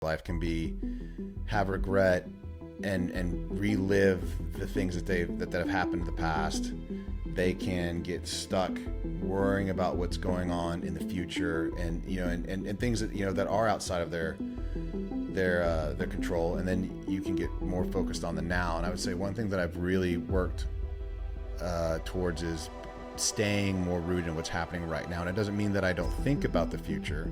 life can be have regret and relive the things that have happened in the past. They can get stuck worrying about what's going on in the future, and and things that that are outside of their control. And then you can get more focused on the now. And I would say one thing that I've really worked towards is staying more rooted in what's happening right now. And it doesn't mean that I don't think about the future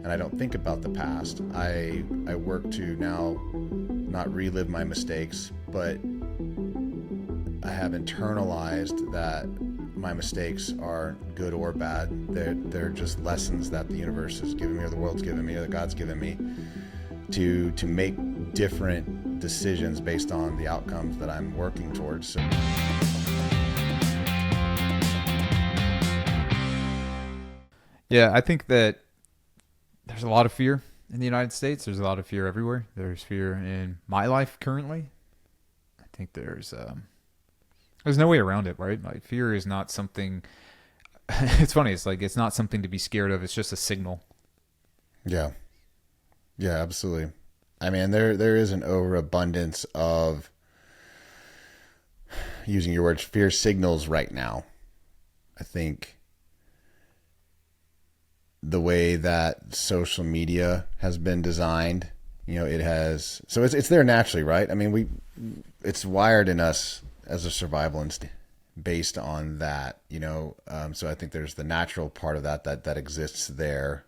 and I don't think about the past. I work to now not relive my mistakes, but I have internalized that my mistakes aren't good or bad. They're just lessons that the universe has given me, or the world's given me, or that God's given me to make different decisions based on the outcomes that I'm working towards. So. Yeah, I think that there's a lot of fear in the United States. There's a lot of fear everywhere. There's fear in my life currently. I think there's no way around it, right? Like, fear is not something. It's funny. It's like it's not something to be scared of. It's just a signal. Yeah, absolutely. I mean, there is an overabundance of, using your words, fear signals right now. I think the way that social media has been designed, it has, so it's there naturally, right? I mean, it's wired in us as a survival instinct based on that, so I think there's the natural part of that exists there.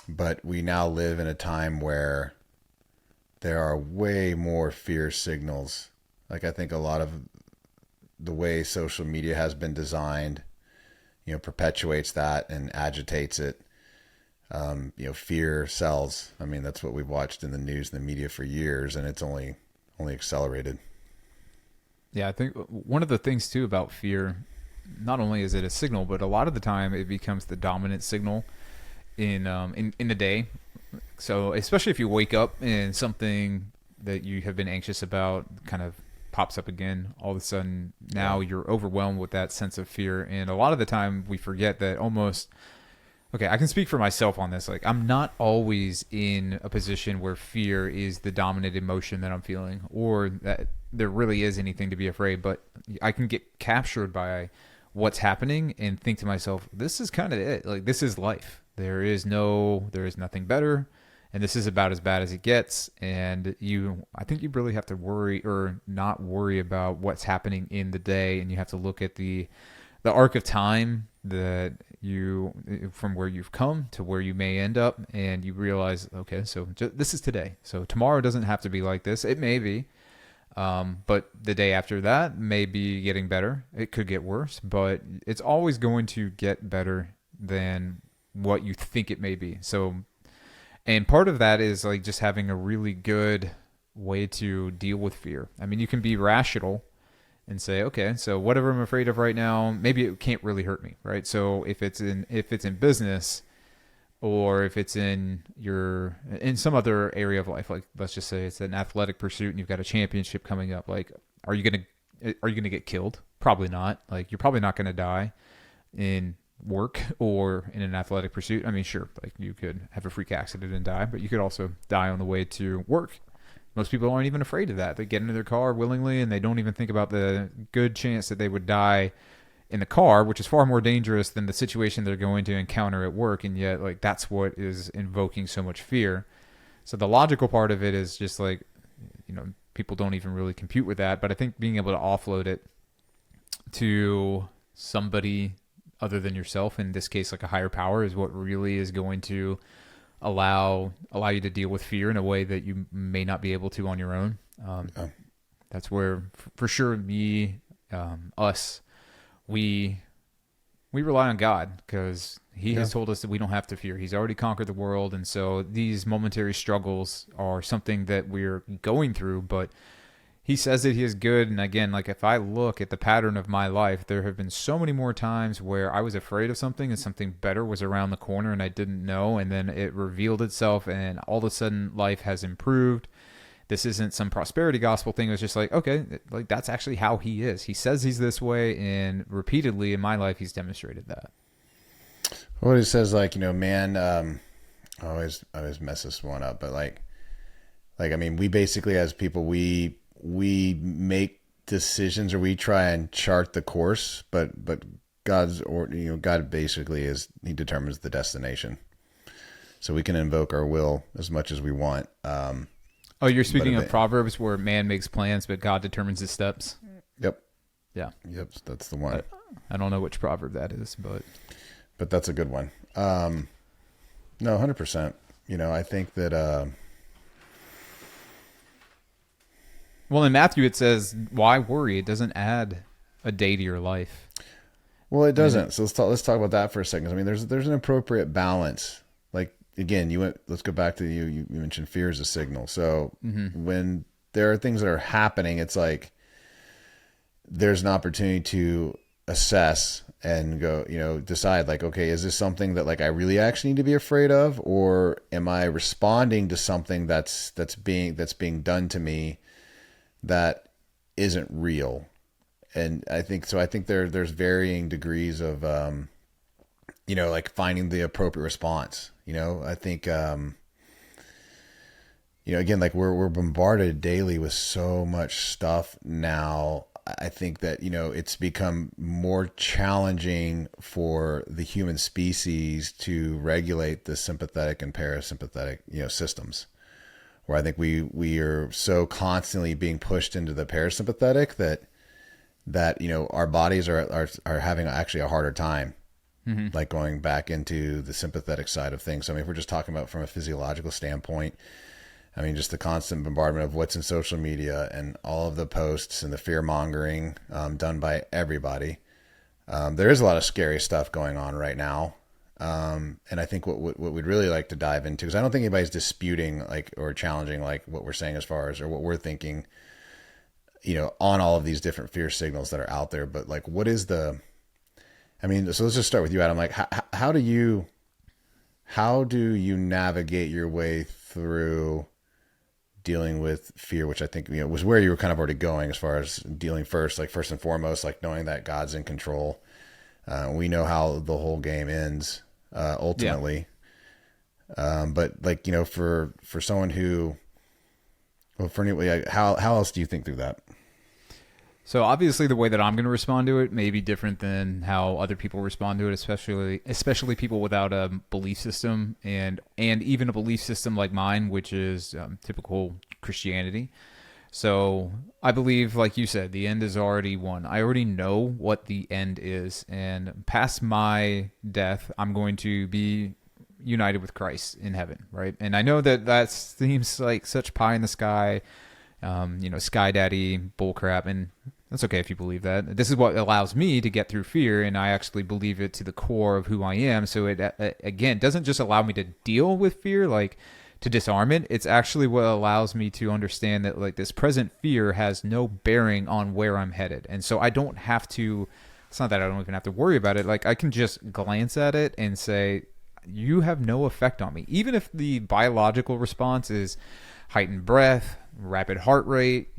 But we now live in a time where there are way more fear signals. Like, I think a lot of the way social media has been designed, perpetuates that and agitates it. Fear sells. I mean, that's what we've watched in the news and the media for years, and it's only accelerated. Yeah, I think one of the things too about fear, not only is it a signal, but a lot of the time it becomes the dominant signal in the day. So especially if you wake up and something that you have been anxious about kind of pops up again, all of a sudden now you're overwhelmed with that sense of fear. And a lot of the time we forget that okay, I can speak for myself on this. Like, I'm not always in a position where fear is the dominant emotion that I'm feeling, or that there really is anything to be afraid, but I can get captured by what's happening and think to myself, this is kind of it. Like, this is life. There is nothing better. And this is about as bad as it gets. And I think you really have to worry or not worry about what's happening in the day. And you have to look at the arc of time that from where you've come to where you may end up. And you realize, okay, so this is today. So tomorrow doesn't have to be like this. It may be. But the day after that may be getting better. It could get worse, but it's always going to get better than what you think it may be. So, and part of that is like just having a really good way to deal with fear. I mean, you can be rational and say, okay, so whatever I'm afraid of right now, maybe it can't really hurt me, right? So if it's in business, or if it's in some other area of life, like let's just say it's an athletic pursuit and you've got a championship coming up, like are you gonna get killed? Probably not. Like, you're probably not gonna die in work or in an athletic pursuit. I mean, sure, like you could have a freak accident and die, but you could also die on the way to work. Most people aren't even afraid of that. They get into their car willingly and they don't even think about the good chance that they would die in the car, which is far more dangerous than the situation they're going to encounter at work. And yet, like, that's what is invoking so much fear. So the logical part of it is just like, people don't even really compute with that. But I think being able to offload it to somebody other than yourself, in this case, like a higher power, is what really is going to allow you to deal with fear in a way that you may not be able to on your own. That's where, for sure, us, we rely on God, because He has told us that we don't have to fear. He's already conquered the world, and so these momentary struggles are something that we're going through, but He says that He is good. And again, like, if I look at the pattern of my life, there have been so many more times where I was afraid of something and something better was around the corner and I didn't know, and then it revealed itself and all of a sudden life has improved. This isn't some prosperity gospel thing. It was just like, okay, like, that's actually how He is. He says He's this way, and repeatedly in my life He's demonstrated that. Well, He says, like, man, I always mess this one up, but I mean, we basically as people, we make decisions, or we try and chart the course, but God basically he determines the destination. So we can invoke our will as much as we want. Oh, you're speaking of Proverbs where man makes plans, but God determines his steps. Yep. Yeah. Yep. That's the one. I don't know which proverb that is, but that's a good one. No, 100%. I think that, well, in Matthew, it says, why worry? It doesn't add a day to your life. Well, it doesn't. So let's talk about that for a second. I mean, there's an appropriate balance. Like, again, let's go back to you mentioned fear as a signal. So when there are things that are happening, it's like there's an opportunity to assess and go, decide like, okay, is this something that like I really actually need to be afraid of, or am I responding to something that's being done to me that isn't real? And I think there's varying degrees of, like finding the appropriate response. I think, again, like we're bombarded daily with so much stuff now. I think that, it's become more challenging for the human species to regulate the sympathetic and parasympathetic, systems, where I think we are so constantly being pushed into the parasympathetic that our bodies are having actually a harder time, like going back into the sympathetic side of things. So, I mean, if we're just talking about from a physiological standpoint, I mean, just the constant bombardment of what's in social media and all of the posts and the fear mongering done by everybody. There is a lot of scary stuff going on right now. And I think what we'd really like to dive into, because I don't think anybody's disputing or challenging what we're saying as far as, or what we're thinking, on all of these different fear signals that are out there. But what is so let's just start with you, Adam. Like, how do you navigate your way through dealing with fear, which I think, was where you were kind of already going as far as dealing first and foremost, knowing that God's in control. We know how the whole game ends, ultimately. Yeah. But for someone who, for anybody, how else do you think through that? So obviously the way that I'm going to respond to it may be different than how other people respond to it, especially people without a belief system and even a belief system like mine, which is typical Christianity. So I believe, like you said, the end is already won. I already know what the end is, and past my death, I'm going to be united with Christ in heaven, right? And I know that seems like such pie in the sky, sky daddy bullcrap, and that's okay if you believe that. This is what allows me to get through fear, and I actually believe it to the core of who I am. So it, again, doesn't just allow me to deal with fear, to disarm it. It's actually what allows me to understand that this present fear has no bearing on where I'm headed. And so I don't have to, it's not that I don't even have to worry about it. I can just glance at it and say, you have no effect on me. Even if the biological response is heightened breath, rapid heart rate,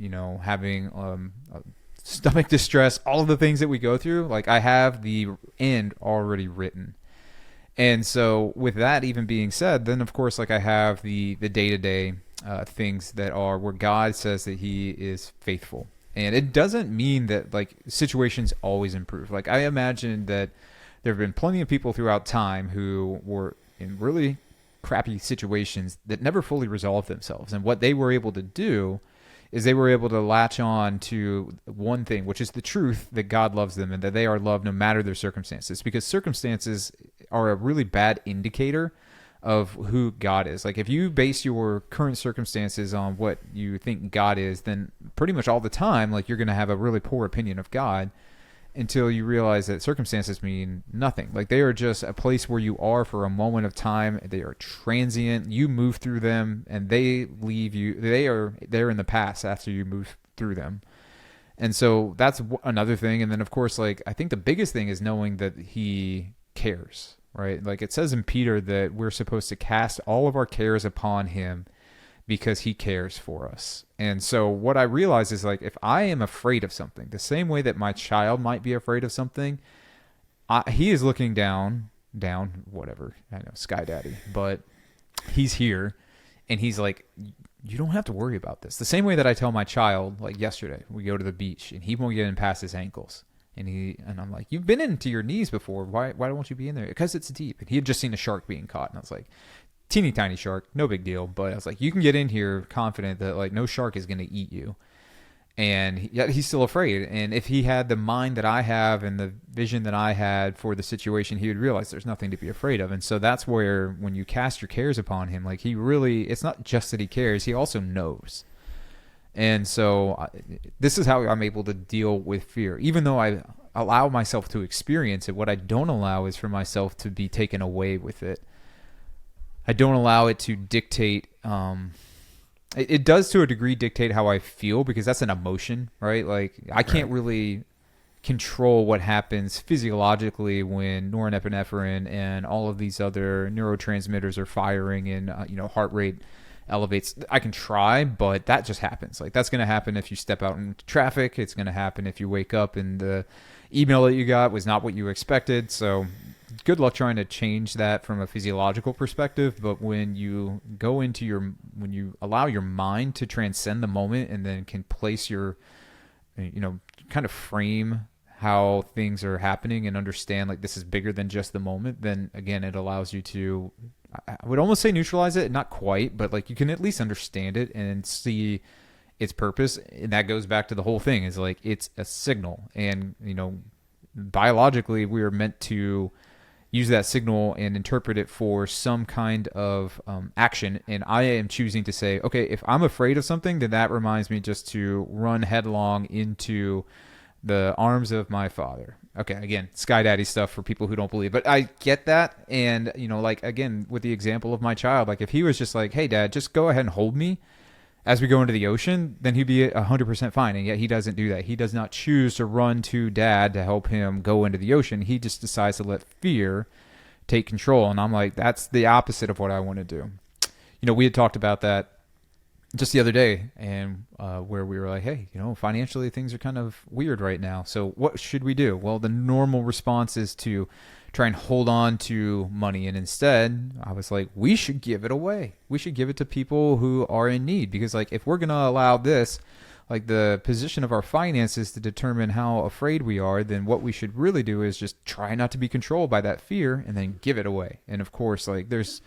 having stomach distress, all of the things that we go through, I have the end already written. And so with that even being said, then of course, I have the day-to-day things that are where God says that he is faithful. And it doesn't mean that situations always improve. I imagine that there have been plenty of people throughout time who were in really crappy situations that never fully resolved themselves. And what they were able to do is they were able to latch on to one thing, which is the truth that God loves them and that they are loved no matter their circumstances, because circumstances are a really bad indicator of who God is. If you base your current circumstances on what you think God is, then pretty much all the time, you're going to have a really poor opinion of God until you realize that circumstances mean nothing. They are just a place where you are for a moment of time. They are transient. You move through them and they leave you. They're in the past after you move through them. And so that's another thing. And then of course, I think the biggest thing is knowing that he cares, right? It says in Peter that we're supposed to cast all of our cares upon him because he cares for us. And so what I realize is if I am afraid of something, the same way that my child might be afraid of something, he is looking down, whatever, I know, Sky Daddy, but he's here, and he's like, you don't have to worry about this. The same way that I tell my child, like yesterday, we go to the beach and he won't get in past his ankles. And I'm like, you've been into your knees before. Why don't you be in there? Because it's deep. And he had just seen a shark being caught. And I was like, teeny tiny shark, no big deal. But I was like, you can get in here confident that like no shark is going to eat you. And yet he's still afraid. And if he had the mind that I have and the vision that I had for the situation, he would realize there's nothing to be afraid of. And so that's where, when you cast your cares upon him, like he really, it's not just that he cares, he also knows. And so this is how I'm able to deal with fear. Even though I allow myself to experience it, what I don't allow is for myself to be taken away with it. I don't allow it to dictate, it does to a degree dictate how I feel, because that's an emotion, right? Like I can't really control what happens physiologically when norepinephrine and all of these other neurotransmitters are firing and heart rate elevates. I can try, but that just happens. Like that's going to happen if you step out into traffic. It's going to happen if you wake up and the email that you got was not what you expected. So good luck trying to change that from a physiological perspective. But when you when you allow your mind to transcend the moment and then can place your, kind of frame how things are happening and understand like this is bigger than just the moment, then again, it allows you to, I would almost say neutralize it, not quite, but like you can at least understand it and see its purpose. And that goes back to the whole thing is like, it's a signal. And, biologically we are meant to use that signal and interpret it for some kind of action. And I am choosing to say, okay, if I'm afraid of something, then that reminds me just to run headlong into the arms of my father. Okay, again, Sky Daddy stuff for people who don't believe, but I get that. And, like, again, with the example of my child, like if he was just like, hey, Dad, just go ahead and hold me as we go into the ocean, then he'd be 100% fine. And yet he doesn't do that. He does not choose to run to Dad to help him go into the ocean. He just decides to let fear take control. And I'm like, that's the opposite of what I want to do. We had talked about that just the other day, and where we were like, hey, financially things are kind of weird right now. So what should we do? Well, the normal response is to try and hold on to money. And instead, I was like, we should give it away. We should give it to people who are in need. Because like, if we're going to allow this, like the position of our finances to determine how afraid we are, then what we should really do is just try not to be controlled by that fear and then give it away. And of course, like there's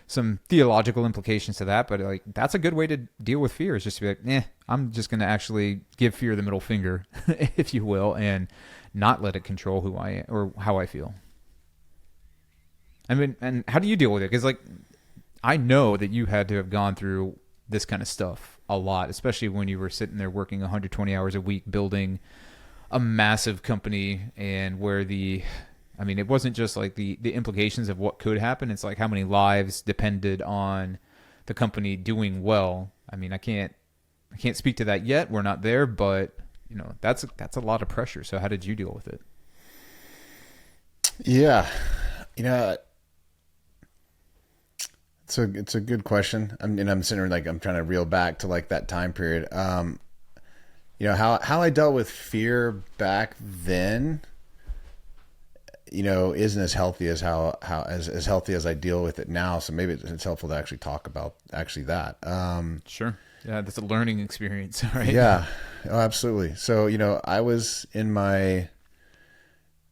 some theological implications to that, but like that's a good way to deal with fear, is just to be like, I'm just going to actually give fear the middle finger, if you will, and not let it control who I am or how I feel. I mean, and how do you deal with it? Because like, I know that you had to have gone through this kind of stuff a lot, especially when you were sitting there working 120 hours a week, building a massive company, and where it wasn't just like the implications of what could happen. It's like how many lives depended on the company doing well. I mean, I can't speak to that yet. We're not there, but that's a lot of pressure. So how did you deal with it? Yeah. It's a good question. I'm sitting there like I'm trying to reel back to like that time period. How I dealt with fear back then, isn't as healthy as as healthy as I deal with it now. So maybe it's helpful to actually talk about that. Sure. Yeah, that's a learning experience, right? Yeah, oh, absolutely. So, I was in my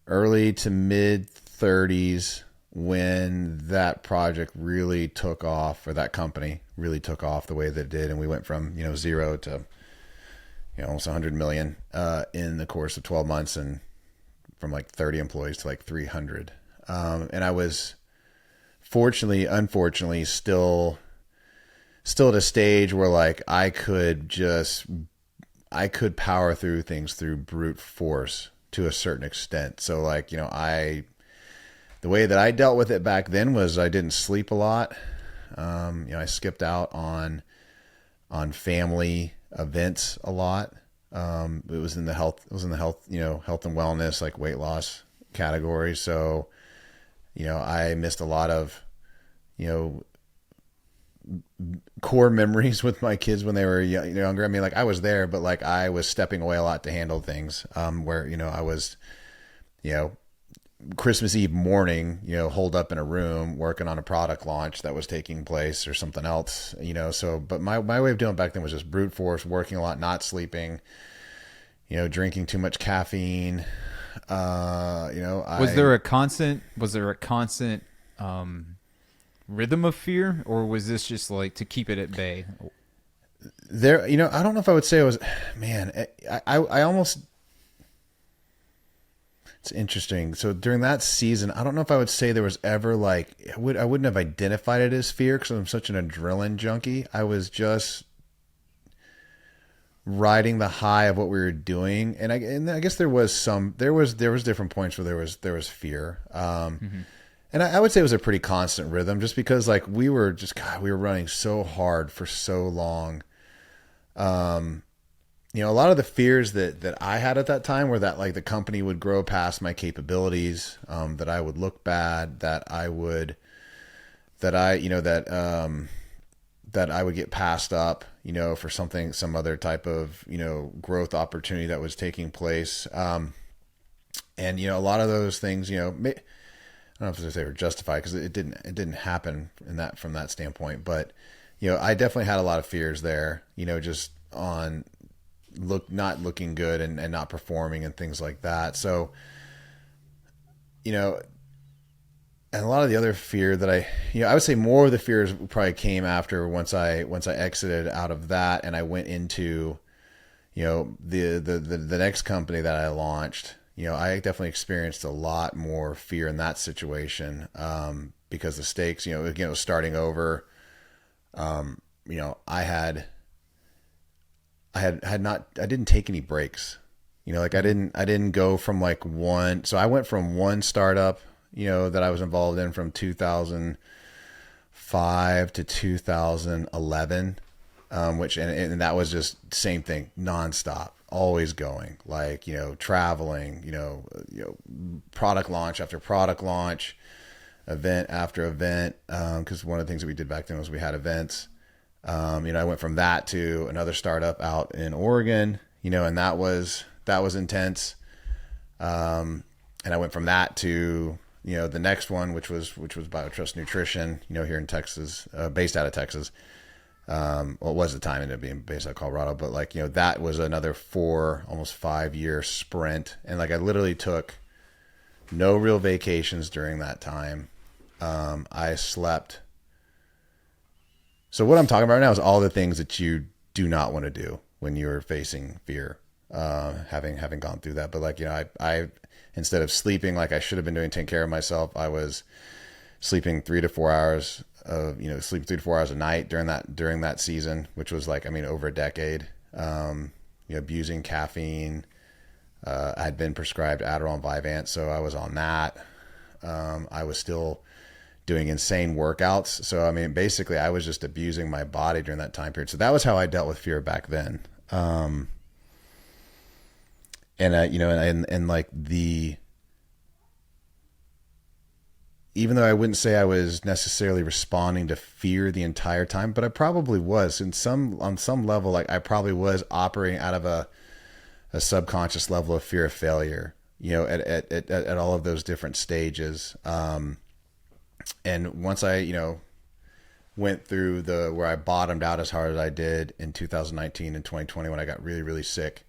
early to mid 30s when that project really took off, or that company really took off the way that it did. And we went from, zero to, almost 100 million in the course of 12 months, and from like 30 employees to like 300. And I was unfortunately still at a stage where like I could power through things through brute force to a certain extent. So like, the way that I dealt with it back then was I didn't sleep a lot. I skipped out on family events a lot. It was in the health, health and wellness, like weight loss category. So, I missed a lot of, core memories with my kids when they were younger. I mean, like I was there, but like I was stepping away a lot to handle things, where, I was, Christmas Eve morning, holed up in a room working on a product launch that was taking place or something else, so, but my way of doing it back then was just brute force, working a lot, not sleeping, drinking too much caffeine. Was there a constant rhythm of fear, or was this just like to keep it at bay? There, I don't know if I would say it was, man, I almost, it's interesting. So during that season, I don't know if I would say there was ever like, I wouldn't have identified it as fear because I'm such an adrenaline junkie. I was just riding the high of what we were doing. And I guess there was different points where there was fear. And I would say it was a pretty constant rhythm just because like we were running so hard for so long. A lot of the fears that I had at that time were that like the company would grow past my capabilities, that I would look bad, that I would get passed up, for some other type of, growth opportunity that was taking place. And, a lot of those things, I don't know if they were justified because it didn't happen from that standpoint, but, I definitely had a lot of fears there, just on not looking good and not performing and things like that. So, and a lot of the other fear that I would say more of the fears probably came after once I exited out of that and I went into, the next company that I launched. I definitely experienced a lot more fear in that situation, because the stakes, again, it was starting over. I didn't take any breaks, like I didn't go from like so I went from one startup, that I was involved in from 2005 to 2011, and that was just same thing, nonstop, always going, like, traveling, product launch after product launch, event after event. 'Cause one of the things that we did back then was we had events. I went from that to another startup out in Oregon, and that was intense. And I went from that to, the next one, which was BioTrust Nutrition, here in Texas, based out of Texas. Well, it was at the time, ended up being based out of Colorado, but like, that was another almost 5-year sprint. And like, I literally took no real vacations during that time. I slept. So what I'm talking about right now is all the things that you do not want to do when you're facing fear, having gone through that. But like, I instead of sleeping like I should have been doing, taking care of myself, I was sleeping 3 to 4 hours a night during that season, which was like, over a decade, abusing caffeine. I had been prescribed Adderall and Vyvanse, so I was on that. I was still doing insane workouts. So, basically I was just abusing my body during that time period. So that was how I dealt with fear back then. Even though I wouldn't say I was necessarily responding to fear the entire time, but I probably was on some level, like I probably was operating out of a subconscious level of fear of failure, at all of those different stages. And once I, went through where I bottomed out as hard as I did in 2019 and 2020 when I got really, really sick,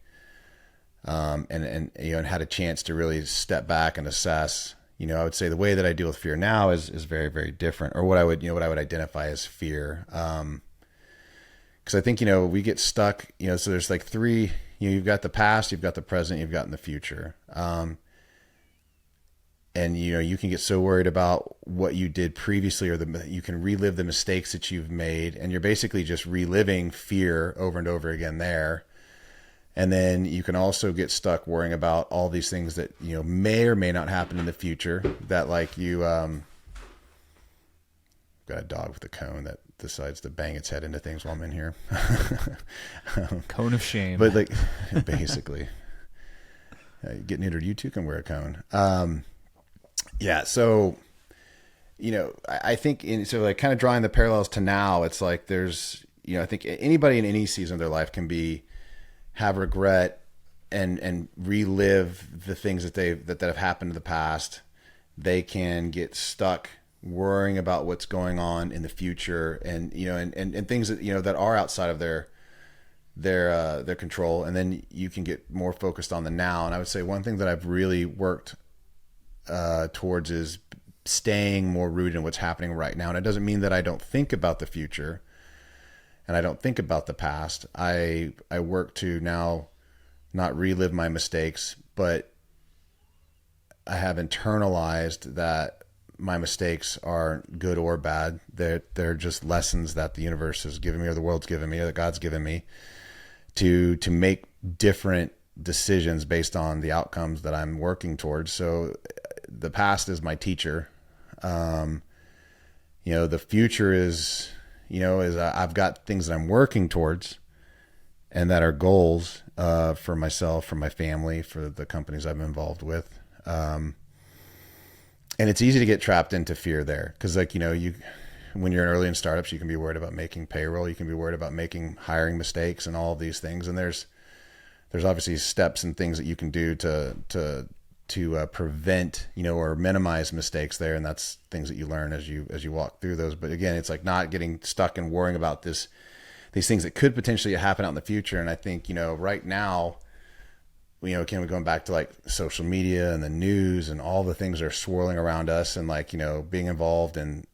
and had a chance to really step back and assess, I would say the way that I deal with fear now is very, very different, or what I would identify as fear. 'Cause I think, we get stuck, so there's like three, you've got the past, you've got the present, you've got in the future. And, you can get so worried about what you did previously, or you can relive the mistakes that you've made, and you're basically just reliving fear over and over again there. And then you can also get stuck worrying about all these things that, may or may not happen in the future, that like got a dog with a cone that decides to bang its head into things while I'm in here. Cone of shame. But like, basically, get neutered, you too can wear a cone. Yeah. So, I think so like kind of drawing the parallels to now, it's like there's, I think anybody in any season of their life can have regret and relive the things that have happened in the past, they can get stuck worrying about what's going on in the future, and and things that that are outside of their control, and then you can get more focused on the now. And I would say one thing that I've really worked towards is staying more rooted in what's happening right now. And it doesn't mean that I don't think about the future and I don't think about the past. I work to now not relive my mistakes, but I have internalized that my mistakes aren't good or bad. They're just lessons that the universe has given me, or the world's given me, or that God's given me to make different decisions based on the outcomes that I'm working towards. So the past is my teacher. The future is I've got things that I'm working towards and that are goals for myself, for my family, for the companies I'm involved with. And it's easy to get trapped into fear there. Cause when you're early in startups, you can be worried about making payroll. You can be worried about making hiring mistakes and all of these things. And there's obviously steps and things that you can do to prevent, or minimize mistakes there. And that's things that you learn as you walk through those. But again, it's like not getting stuck and worrying about these things that could potentially happen out in the future. And I think, right now, again, we're going back to like social media and the news and all the things that are swirling around us, and being involved in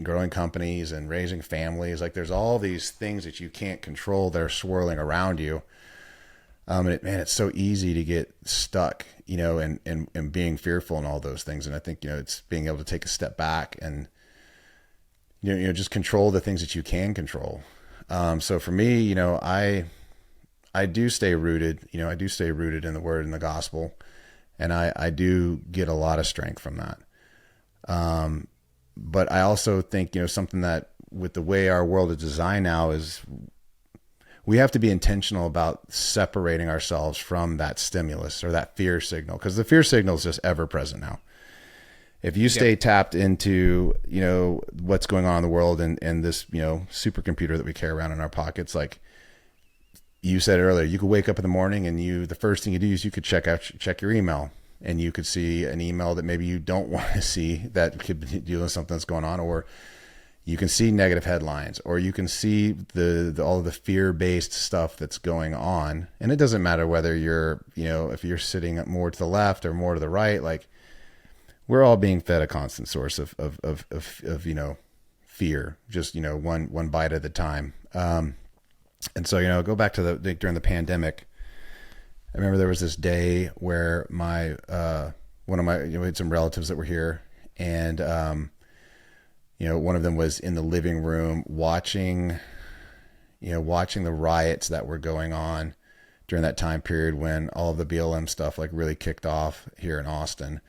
growing companies and raising families. Like there's all these things that you can't control that are swirling around you. It's so easy to get stuck, and being fearful and all those things. And I think, it's being able to take a step back and, just control the things that you can control. So for me, I do stay rooted, I do stay rooted in the word and the gospel. And I do get a lot of strength from that. But I also think, something that with the way our world is designed now is we have to be intentional about separating ourselves from that stimulus or that fear signal, because the fear signal is just ever present now. If you stay tapped into, what's going on in the world and this, supercomputer that we carry around in our pockets, like you said earlier, you could wake up in the morning and the first thing you do is you could check your email, and you could see an email that maybe you don't want to see that could be dealing with something that's going on, or you can see negative headlines, or you can see all of the fear-based stuff that's going on. And it doesn't matter whether you're, if you're sitting more to the left or more to the right, like we're all being fed a constant source of fear, just, one bite at a time. And so, go back to during the pandemic, I remember there was this day where one of my, we had some relatives that were here, and, one of them was in the living room watching the riots that were going on during that time period when all of the BLM stuff like really kicked off here in Austin.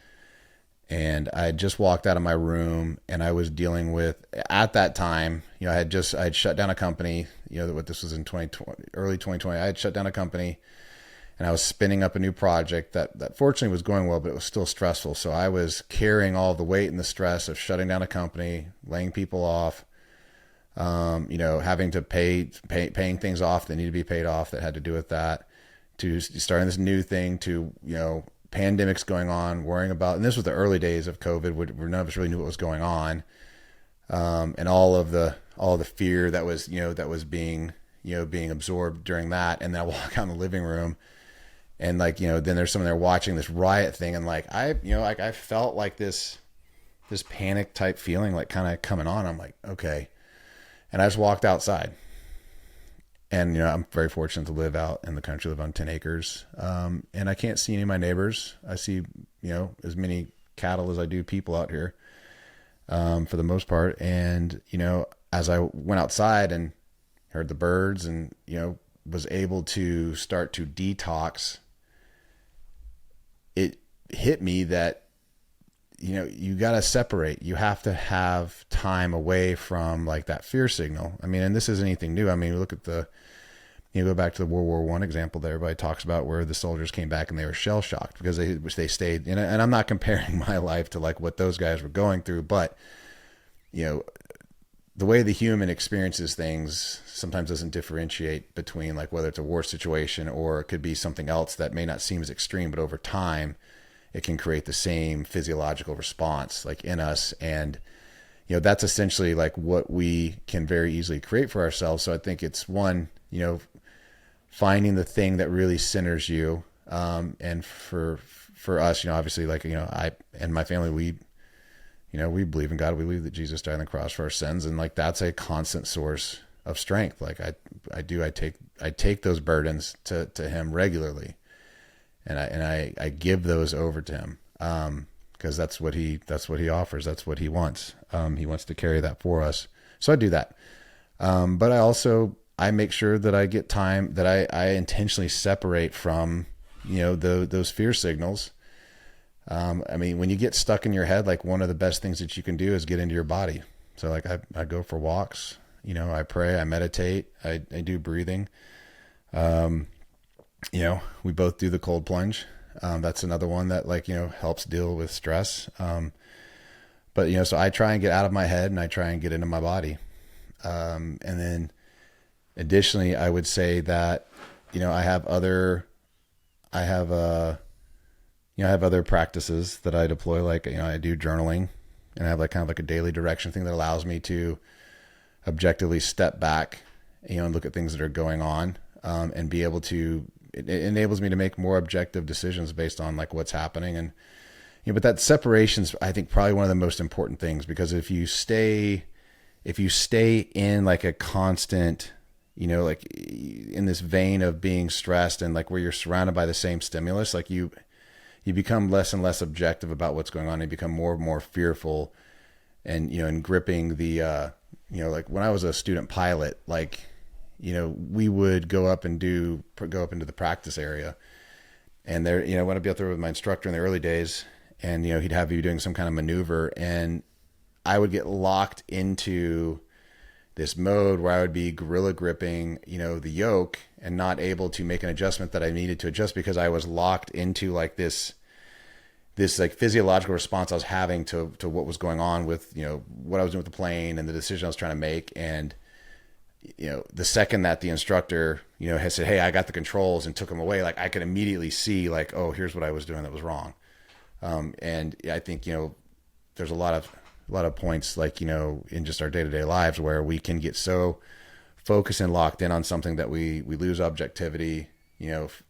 And I had just walked out of my room, and I was dealing with, at that time, I had shut down a company, what this was in early 2020, I had shut down a company, and I was spinning up a new project that fortunately was going well, but it was still stressful. So I was carrying all the weight and the stress of shutting down a company, laying people off, having to paying things off that need to be paid off that had to do with that, to starting this new thing, to, pandemics going on, worrying about, and this was the early days of COVID, where none of us really knew what was going on. And all of the fear that was being absorbed during that. And then I walk out in the living room, and then there's someone there watching this riot thing. And I felt like this panic type feeling, like kind of coming on. I'm like, okay. And I just walked outside. And, I'm very fortunate to live out in the country, live on 10 acres. And I can't see any of my neighbors. I see, as many cattle as I do people out here, for the most part. And, as I went outside and heard the birds and, was able to start to detox, it hit me that, you got to separate. You have to have time away from like that fear signal. I mean, and this isn't anything new. I mean, look at go back to the World War I example that everybody talks about, where the soldiers came back and they were shell shocked because they stayed. And I'm not comparing my life to like what those guys were going through, but the way the human experiences things sometimes doesn't differentiate between like whether it's a war situation or it could be something else that may not seem as extreme, but over time, it can create the same physiological response like in us. And, that's essentially like what we can very easily create for ourselves. So I think it's one, finding the thing that really centers you. And for us, obviously, like, I and my family, we believe in God. We believe that Jesus died on the cross for our sins. And like, that's a constant source of strength. Like I take those burdens to him regularly, and I give those over to him. Cause that's what he offers. That's what he wants. He wants to carry that for us. So I do that. But I make sure that I get time, that I intentionally separate from, those fear signals. I mean, when you get stuck in your head, like one of the best things that you can do is get into your body. So like I go for walks, I pray, I meditate, I do breathing. We both do the cold plunge. That's another one that like, helps deal with stress. But so I try and get out of my head and I try and get into my body. And then additionally, I would say that, I have other practices that I deploy. Like, I do journaling, and I have like kind of like a daily direction thing that allows me to objectively step back, and look at things that are going on, and be able to, it enables me to make more objective decisions based on like what's happening. And, but that separation's, I think, probably one of the most important things, because if you stay in like a constant, like in this vein of being stressed and like where you're surrounded by the same stimulus, like you become less and less objective about what's going on, and become more and more fearful, and, and gripping the, like when I was a student pilot, like, we would go up into the practice area, and there, when I'd be out there with my instructor in the early days, and, he'd have you doing some kind of maneuver, and I would get locked into this mode where I would be gorilla gripping, the yoke, and not able to make an adjustment that I needed to adjust, because I was locked into like this like physiological response I was having to what was going on with, what I was doing with the plane and the decision I was trying to make. And, the second that the instructor, has said, "Hey, I got the controls," and took them away, like I could immediately see like, oh, here's what I was doing that was wrong. And I think, there's a lot of points like, in just our day-to-day lives where we can get so focused and locked in on something that we lose objectivity,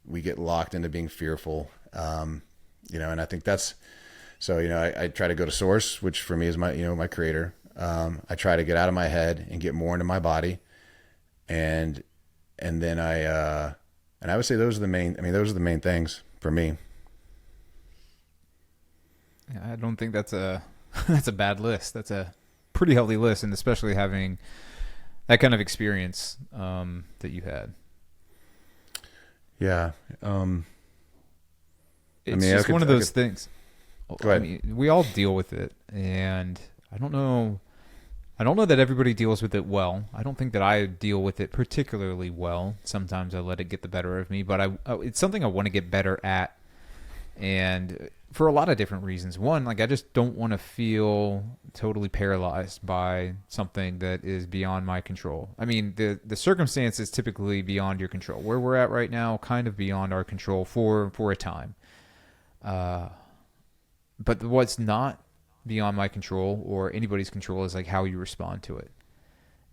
we get locked into being fearful. And I think that's, so, I try to go to source, which for me is my, my creator. I try to get out of my head and get more into my body. And then I would say those are the main things for me. Yeah, I don't think that's a bad list. That's a pretty healthy list, and especially having that kind of experience that you had. Yeah. It's just one of those things. Go ahead. I mean, we all deal with it, and I don't know that everybody deals with it well. I don't think that I deal with it particularly well. Sometimes I let it get the better of me, but it's something I want to get better at, and for a lot of different reasons. One, like I just don't want to feel totally paralyzed by something that is beyond my control. I mean, the circumstance is typically beyond your control. Where we're at right now, kind of beyond our control for a time. But what's not beyond my control or anybody's control is like how you respond to it.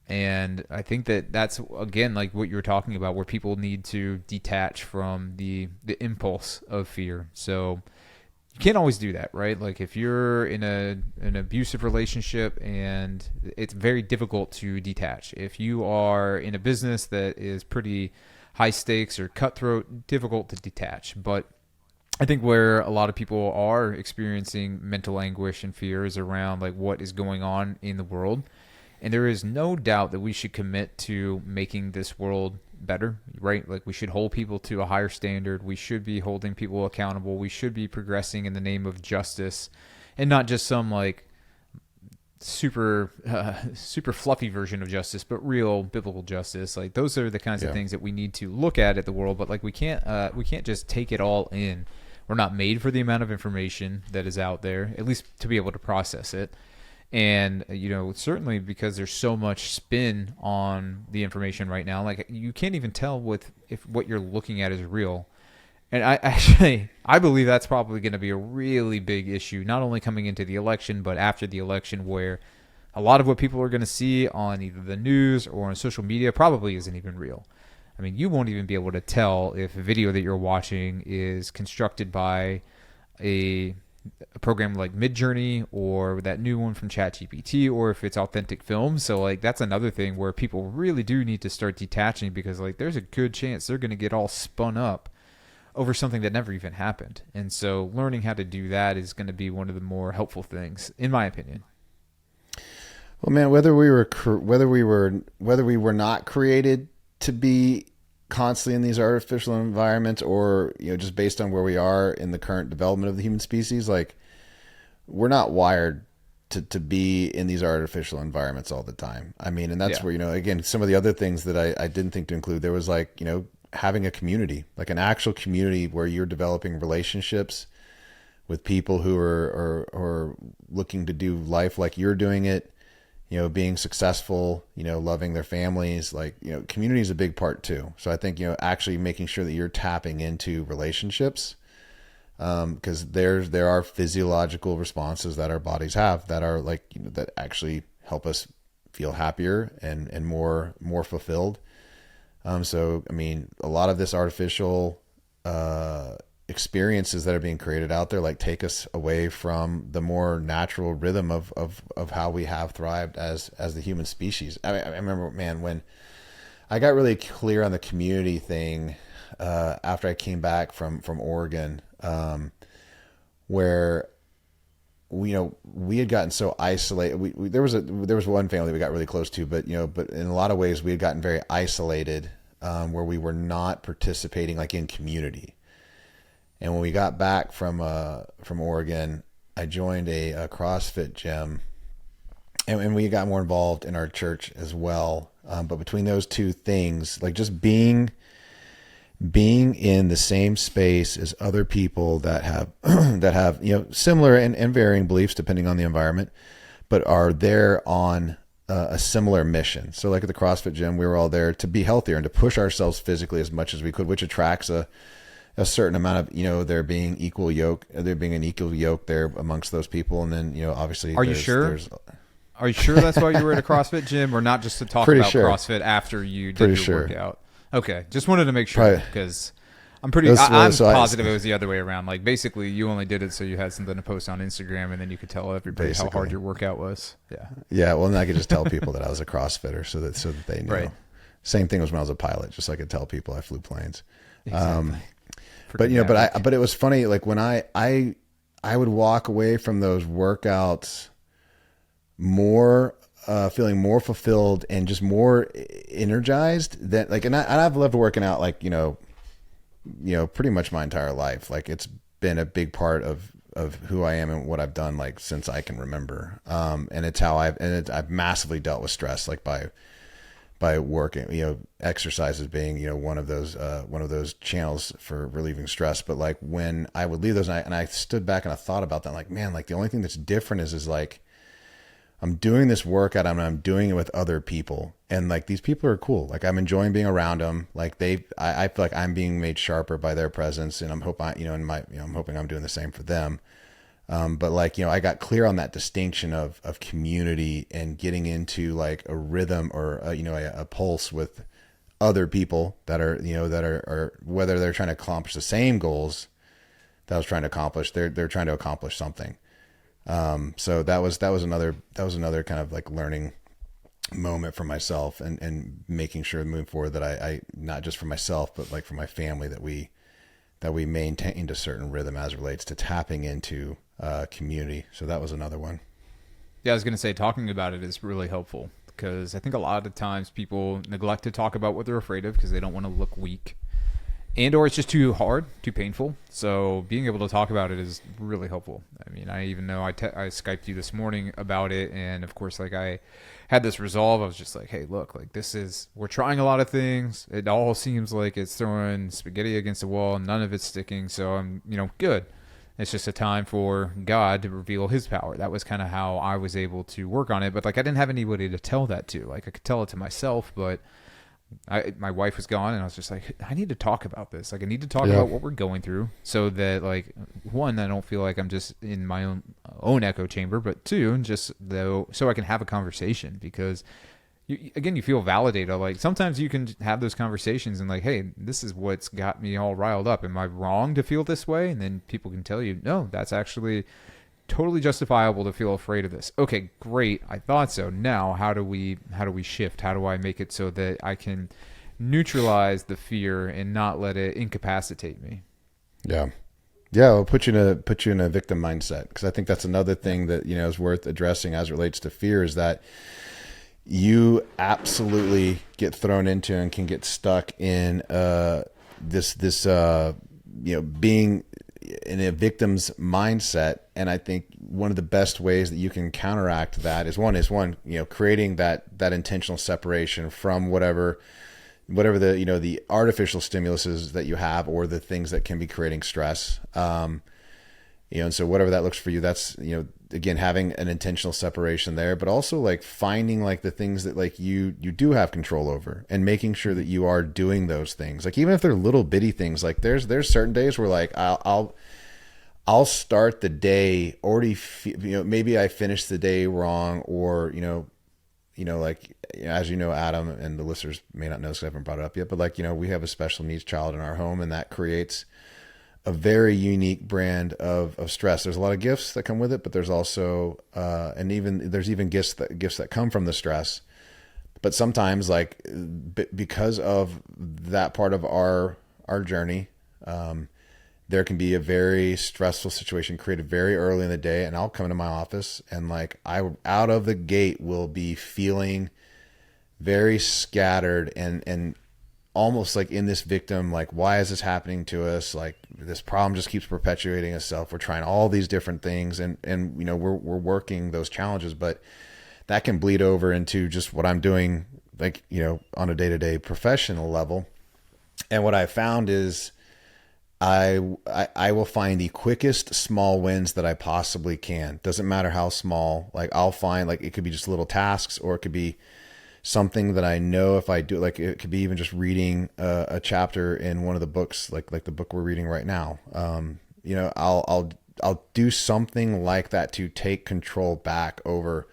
And I think that's again like what you were talking about, where people need to detach from the impulse of fear. So you can't always do that, right? Like if you're in an abusive relationship, and it's very difficult to detach. If you are in a business that is pretty high stakes or cutthroat, difficult to detach. But I think where a lot of people are experiencing mental anguish and fear is around like what is going on in the world. And there is no doubt that we should commit to making this world better, right? Like we should hold people to a higher standard. We should be holding people accountable. We should be progressing in the name of justice, and not just some like super fluffy version of justice, but real biblical justice. Like those are the kinds of things that we need to look at the world. But like we can't just take it all in. We're not made for the amount of information that is out there, at least to be able to process it. And, certainly because there's so much spin on the information right now, like you can't even tell if what you're looking at is real. And I believe that's probably going to be a really big issue, not only coming into the election, but after the election, where a lot of what people are going to see on either the news or on social media probably isn't even real. I mean, you won't even be able to tell if a video that you're watching is constructed by a program like Midjourney or that new one from ChatGPT, or if it's authentic film. So like that's another thing where people really do need to start detaching, because like there's a good chance they're going to get all spun up over something that never even happened. And so learning how to do that is going to be one of the more helpful things, in my opinion. Well, man, whether we were not created to be constantly in these artificial environments, or just based on where we are in the current development of the human species, like we're not wired to be in these artificial environments all the time. I mean, and that's where, again, some of the other things that I didn't think to include, there was like, having a community, like an actual community where you're developing relationships with people who are looking to do life like you're doing it, being successful, loving their families, like, community is a big part too. So I think, actually making sure that you're tapping into relationships, because there are physiological responses that our bodies have that are like, that actually help us feel happier and more fulfilled. So, I mean, a lot of this artificial, experiences that are being created out there, like take us away from the more natural rhythm of how we have thrived as the human species. I remember, man, when I got really clear on the community thing, after I came back from Oregon, where we had gotten so isolated. There was one family we got really close to, but in a lot of ways we had gotten very isolated, where we were not participating like in community. And when we got back from Oregon, I joined a CrossFit gym, and we got more involved in our church as well. But between those two things, like just being in the same space as other people that have similar and varying beliefs depending on the environment, but are there on a similar mission. So like at the CrossFit gym, we were all there to be healthier and to push ourselves physically as much as we could, which attracts a certain amount of, there being an equal yoke there amongst those people. And then, obviously, are you sure that's why you were at a CrossFit gym, or not just to talk about CrossFit after you did your workout? Okay. Just wanted to make sure, because I'm positive it was the other way around. Like basically you only did it so you had something to post on Instagram, and then you could tell everybody how hard your workout was. Yeah. Yeah. Well, then I could just tell people that I was a CrossFitter so that they knew. Right. Same thing was when I was a pilot, just so I could tell people I flew planes. Exactly. But it was funny. Like when I would walk away from those workouts more, feeling more fulfilled and just more energized than like, and I've loved working out like, pretty much my entire life. Like it's been a big part of who I am and what I've done, like since I can remember. And it's how I've massively dealt with stress, like by working, exercises being, one of those channels for relieving stress. But like when I would leave those and I stood back and I thought about that, like, man, like the only thing that's different is like, I'm doing this workout and I'm doing it with other people. And like, these people are cool. Like I'm enjoying being around them. Like I feel like I'm being made sharper by their presence, and I'm hoping, I'm hoping I'm doing the same for them. But like, I got clear on that distinction of community and getting into like a rhythm or a pulse with other people that are whether they're trying to accomplish the same goals that I was trying to accomplish, they're trying to accomplish something. So that was another kind of like learning moment for myself, and making sure moving forward that I not just for myself, but like for my family, that we maintained a certain rhythm as it relates to tapping into community. So that was another one. Yeah, I was going to say, talking about it is really helpful, because I think a lot of times people neglect to talk about what they're afraid of because they don't want to look weak, and or it's just too hard, too painful. So being able to talk about it is really helpful. I mean, I even know I Skyped you this morning about it, and of course, like I had this resolve. I was just like, hey, look, like we're trying a lot of things. It all seems like it's throwing spaghetti against the wall, and none of it's sticking. So I'm, good. It's just a time for God to reveal his power. That was kind of how I was able to work on it. But like, I didn't have anybody to tell that to. Like I could tell it to myself, but my wife was gone, and I was just like, I need to talk about this. Like, I need to talk about what we're going through, so that, like, one, I don't feel like I'm just in my own echo chamber, but two, just though, so I can have a conversation, because you feel validated. Like, sometimes you can have those conversations and like, hey, this is what's got me all riled up. Am I wrong to feel this way? And then people can tell you, no, that's actually totally justifiable to feel afraid of this. Okay, great. I thought so. Now, how do we shift? How do I make it so that I can neutralize the fear and not let it incapacitate me? Yeah. Yeah, it'll put you in a victim mindset, because I think that's another thing that, you know, is worth addressing as it relates to fear, is that you absolutely get thrown into and can get stuck in this you know, being in a victim's mindset. And I think one of the best ways that you can counteract that is one, you know, creating that intentional separation from whatever the, you know, the artificial stimuluses that you have, or the things that can be creating stress. You know, and so whatever that looks for you, that's, you know, again, having an intentional separation there, but also like finding like the things that like you do have control over, and making sure that you are doing those things. Like, even if they're little bitty things, like there's certain days where like I'll start the day already, you know, maybe I finished the day wrong, or, you know, like, as you know, Adam, and the listeners may not know because I haven't brought it up yet, but like, you know, we have a special needs child in our home, and that creates a very unique brand of stress. There's a lot of gifts that come with it, but there's also, and there's even gifts that come from the stress. But sometimes, like, because of that part of our journey, there can be a very stressful situation created very early in the day, and I'll come into my office and like I out of the gate will be feeling very scattered and almost like in this victim, like, why is this happening to us? Like, this problem just keeps perpetuating itself. We're trying all these different things, and you know, we're working those challenges, but that can bleed over into just what I'm doing, like, you know, on a day-to-day professional level. And what I found is I will find the quickest small wins that I possibly can. Doesn't matter how small. Like, I'll find, like, it could be just little tasks, or it could be something that I know if I do, like, it could be even just reading a chapter in one of the books, like the book we're reading right now. You know, I'll do something like that to take control back over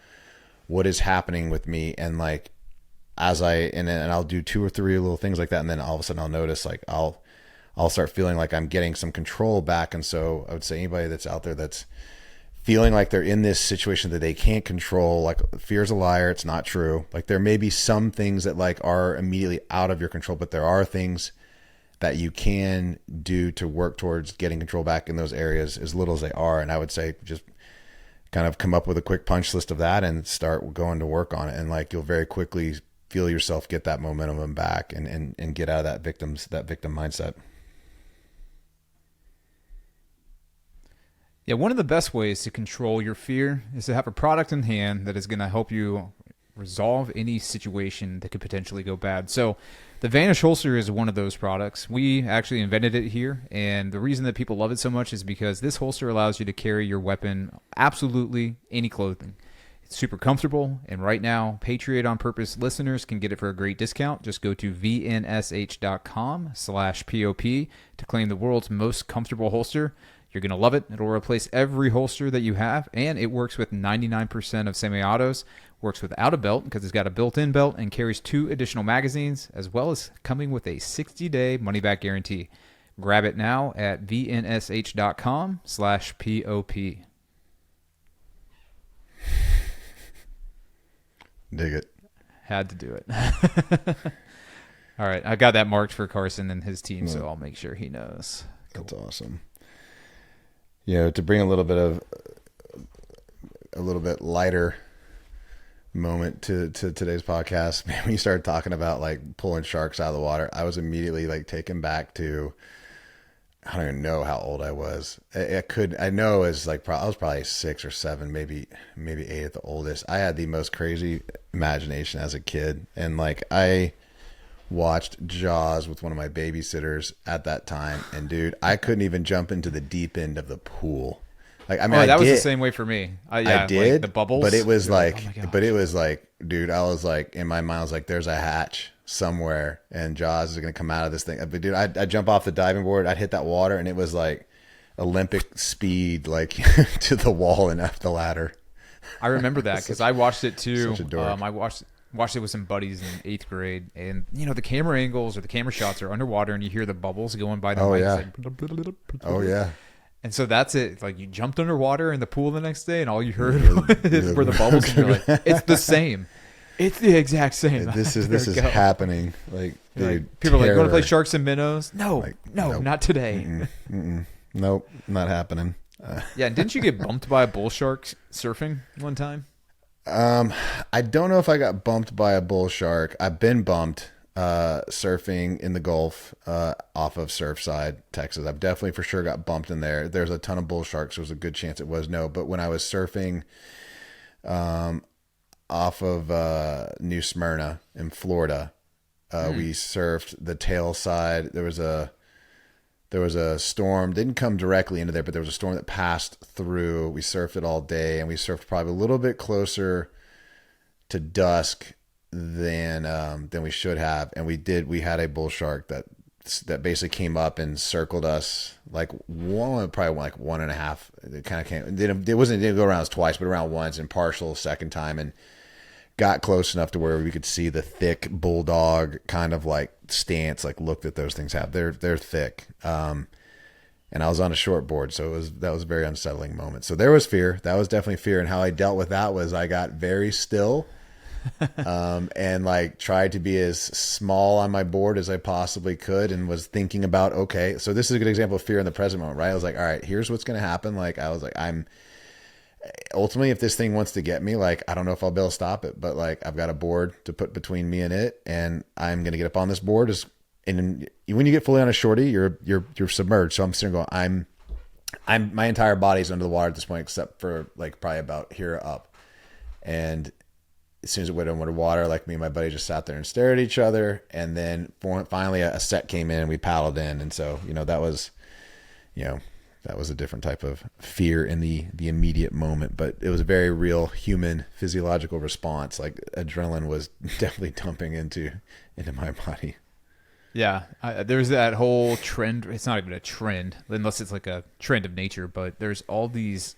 what is happening with me. And like, and I'll do 2 or 3 little things like that. And then all of a sudden I'll notice, like, I'll start feeling like I'm getting some control back. And so I would say anybody that's out there that's feeling like they're in this situation that they can't control, like, fear's a liar. It's not true. Like, there may be some things that like are immediately out of your control, but there are things that you can do to work towards getting control back in those areas, as little as they are. And I would say just kind of come up with a quick punch list of that and start going to work on it. And like, you'll very quickly feel yourself get that momentum back and get out of that victim mindset. Yeah, one of the best ways to control your fear is to have a product in hand that is going to help you resolve any situation that could potentially go bad. So the Vanish holster is one of those products. We actually invented it here, and the reason that people love it so much is because this holster allows you to carry your weapon absolutely any clothing. It's super comfortable, and right now, Patriot on Purpose listeners can get it for a great discount. Just go to vnsh.com/POP to claim the world's most comfortable holster. You're going to love it. It'll replace every holster that you have, and it works with 99% of semi-autos, works without a belt because it's got a built-in belt, and carries 2 additional magazines, as well as coming with a 60-day money-back guarantee. Grab it now at vnsh.com/POP. Dig it. Had to do it. All right. I got that marked for Carson and his team, so I'll make sure he knows. Cool. That's awesome. You know, to bring a little bit lighter moment to today's podcast, man, when you started talking about like pulling sharks out of the water, I was immediately like taken back to, I don't even know how old I was. I know as like, I was probably 6 or 7, maybe 8 at the oldest. I had the most crazy imagination as a kid. And like, I watched Jaws with one of my babysitters at that time. And dude, I couldn't even jump into the deep end of the pool. Like, I mean, that was the same way for me. I did like the bubbles, but it was like, dude, I was like, in my mind, I was like, there's a hatch somewhere, and Jaws is going to come out of this thing. But dude, I'd jump off the diving board, I'd hit that water, and it was like Olympic speed, like to the wall and up the ladder. I remember that because I watched it too. Such a dork. I watched it with some buddies in 8th grade, and the camera angles or the camera shots are underwater, and you hear the bubbles going by the mics. Yeah. Like, Oh yeah. and so that's it. It's like you jumped underwater in the pool the next day, and all you heard were the bubbles, and you're like, it's the same. It's the exact same. This is happening. Like, dude, like, people are like, you want to play terror. sharks and minnows? No, Like, no, nope. not today. Nope, not happening. Yeah, and didn't you get bumped by a bull shark surfing one time? I don't know if I got bumped by a bull shark. I've been bumped surfing in the Gulf off of Surfside, Texas. I've definitely for sure got bumped in there. There's a ton of bull sharks. So there's a good chance it was no. But when I was surfing off of New Smyrna in Florida, we surfed the tail side. There was a storm, didn't come directly into there, but there was a storm that passed through. We surfed it all day, and we surfed probably a little bit closer to dusk than we should have. And we had a bull shark that basically came up and circled us like probably like 1.5. It kind of came. It didn't go around us twice, but around once and partial second time, and got close enough to where we could see the thick bulldog kind of like stance, like look that those things have. They're thick. And I was on a short board, so that was a very unsettling moment. So there was fear. That was definitely fear. And how I dealt with that was I got very still, and like tried to be as small on my board as I possibly could, and was thinking about, okay, so this is a good example of fear in the present moment, right? I was like, all right, here's what's going to happen. Like, I was like, ultimately, if this thing wants to get me, like, I don't know if I'll be able to stop it, but like, I've got a board to put between me and it, and I'm going to get up on this board. And when you get fully on a shorty, you're submerged. So I'm sitting there going, my entire body's under the water at this point, except for like probably about here up. And as soon as it went under water, like me and my buddy just sat there and stared at each other. And then finally a set came in and we paddled in. And so, that was a different type of fear in the immediate moment, but it was a very real human physiological response. Like adrenaline was definitely dumping into my body. Yeah, there's that whole trend. It's not even a trend, unless it's like a trend of nature, but there's all these,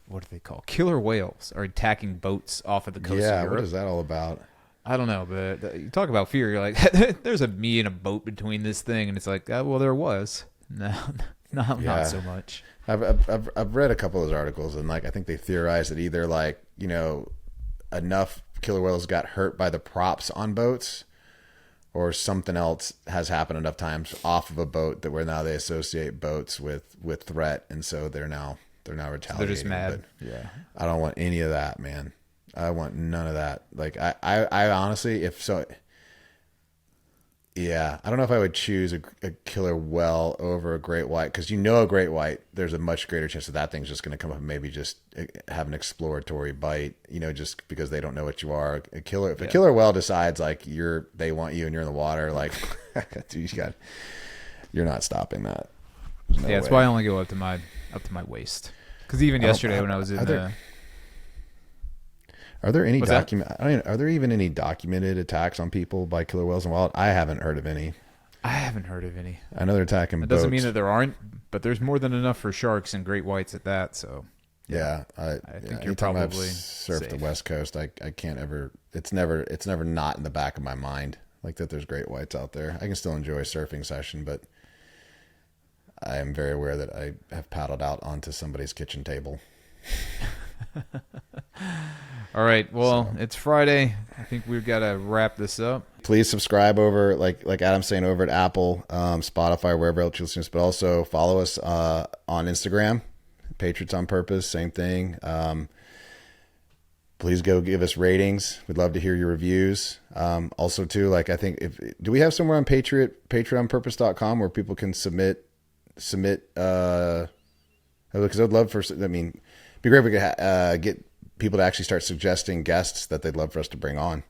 what do they call, killer whales are attacking boats off of the coast of Europe. What is that all about? I don't know, but you talk about fear. You're like, there's me and a boat between this thing, and it's like, well, there was. No, not so much. I've read a couple of those articles, and like I think they theorize that either like enough killer whales got hurt by the props on boats, or something else has happened enough times off of a boat that where now they associate boats with threat, and so they're now retaliating. They're just mad. But yeah, I don't want any of that, man. I want none of that. Like I honestly, if so. Yeah, I don't know if I would choose a killer whale over a great white, because a great white, there's a much greater chance that thing's just going to come up and maybe just have an exploratory bite, just because they don't know what you are. If a killer whale decides like they want you and you're in the water, like dude, you're not stopping that. No that's way. why I only go up to my waist. Because even yesterday when I was in Are there any Are there even any documented attacks on people by killer whales in the wild? I haven't heard of any. I haven't heard of any. I know they're attacking boats. That doesn't mean that there aren't, but there's more than enough for sharks and great whites at that. So yeah, I think you're anytime I've probably surfed safe. the West Coast, I can't ever. It's never not in the back of my mind like that. There's great whites out there. I can still enjoy a surfing session, but I am very aware that I have paddled out onto somebody's kitchen table. All right. Well, It's Friday. I think we've got to wrap this up. Please subscribe over, like Adam's saying, over at Apple, Spotify, wherever else you listen to us, but also follow us on Instagram, Patriots on Purpose, same thing. Please go give us ratings. We'd love to hear your reviews. Also, too, like I think do we have somewhere on patriotonpurpose.com where people can submit because I'd love it'd be great if we could get people to actually start suggesting guests that they'd love for us to bring on.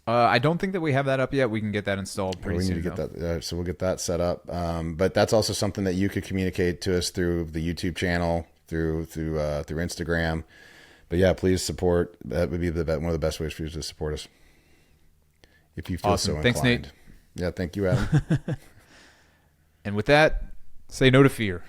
I don't think that we have that up yet. We can get that installed pretty soon. We need to get that, so we'll get that set up. But that's also something that you could communicate to us through the YouTube channel, through Instagram. But yeah, please support. That would be one of the best ways for you to support us. if you feel Awesome. so Thanks, inclined. Nate. Yeah, thank you, Adam. And with that, say no to fear.